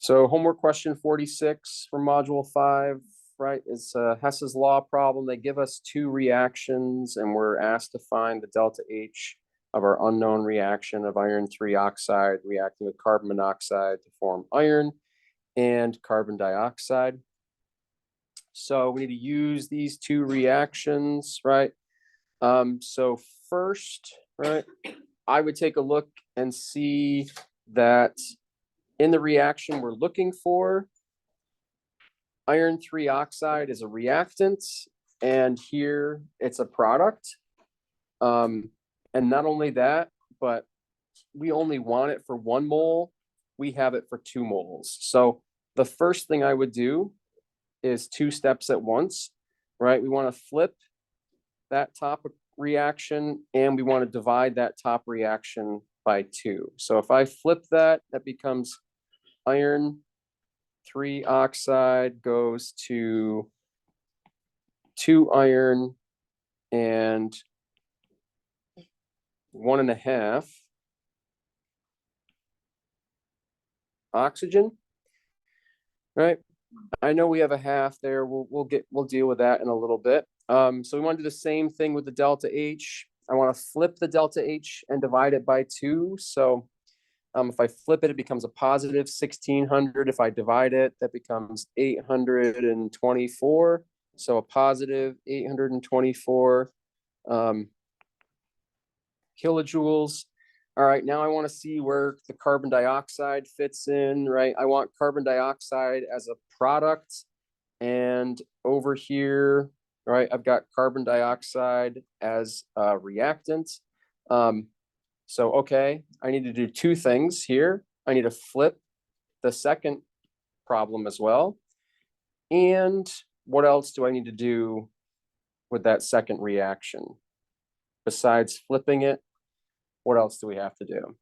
So homework question 46 from module 5, right? It's a Hess's law problem. They give us two reactions and we're asked to find the delta H of our unknown reaction of iron 3 oxide reacting with carbon monoxide to form iron and carbon dioxide. So we need to use these two reactions, right? So first, right, I would take a look and see that in the reaction we're looking for, iron 3 oxide is a reactant, and here it's a product. And not only that, but we only want it for 1 mole. We have it for 2 moles. So the first thing I would do is 2 steps at once, right? We want to flip that top reaction and we want to divide that top reaction by 2. So if I flip that, that becomes iron 3 oxide goes to 2 iron and 1.5 oxygen, right? I know we have a half there. We'll deal with that in a little bit. So we want to do the same thing with the delta H. I want to flip the delta H and divide it by 2. So if I flip it, it becomes a positive 1600. If I divide it, that becomes 824. So a positive 824 kilojoules. All right, now I want to see where the carbon dioxide fits in, right? I want carbon dioxide as a product. And over here, right, I've got carbon dioxide as a reactant. So, okay, I need to do 2 things here. I need to flip the second problem as well. And what else do I need to do with that second reaction? Besides flipping it, what else do we have to do?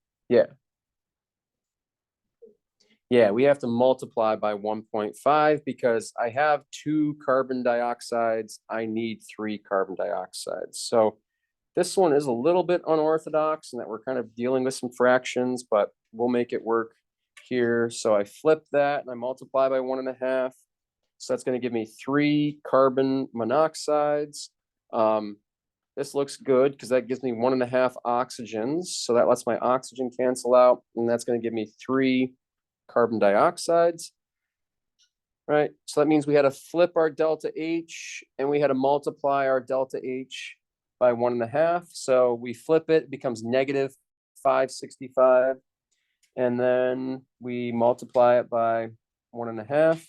Yeah, we have to multiply by 1.5 because I have 2 carbon dioxides. I need 3 carbon dioxides. So this one is a little bit unorthodox in that we're kind of dealing with some fractions, but we'll make it work here. So I flip that and I multiply by 1.5. So that's going to give me 3 carbon monoxides. This looks good because that gives me 1.5 oxygens. So that lets my oxygen cancel out. And that's going to give me 3 carbon dioxides. Right. So that means we had to flip our delta H and we had to multiply our delta H by 1.5. So we flip it, it becomes negative 565. And then we multiply it by 1.5.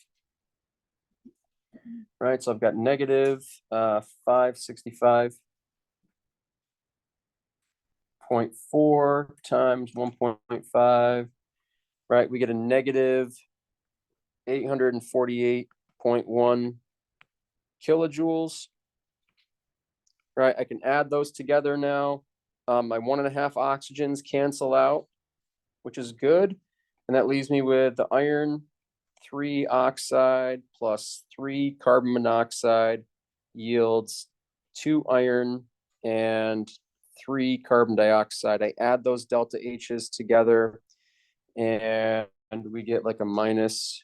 Right. So I've got negative 565.4 times 1.5. Right. We get a negative 848.1 kilojoules. Right, I can add those together now. My 1.5 oxygens cancel out, which is good. And that leaves me with the iron 3 oxide plus 3 carbon monoxide yields 2 iron and 3 carbon dioxide. I add those delta H's together and we get like a minus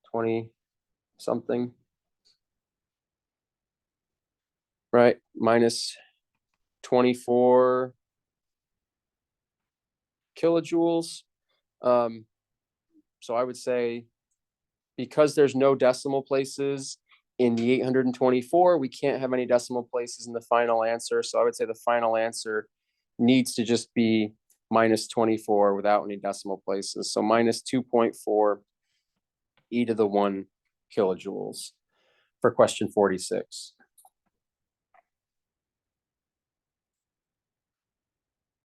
20 something. Right, minus 24 kilojoules. So I would say because there's no decimal places in the 824, we can't have any decimal places in the final answer. So I would say the final answer needs to just be minus 24 without any decimal places. So minus 2.4 e to the 1 kilojoules for question 46.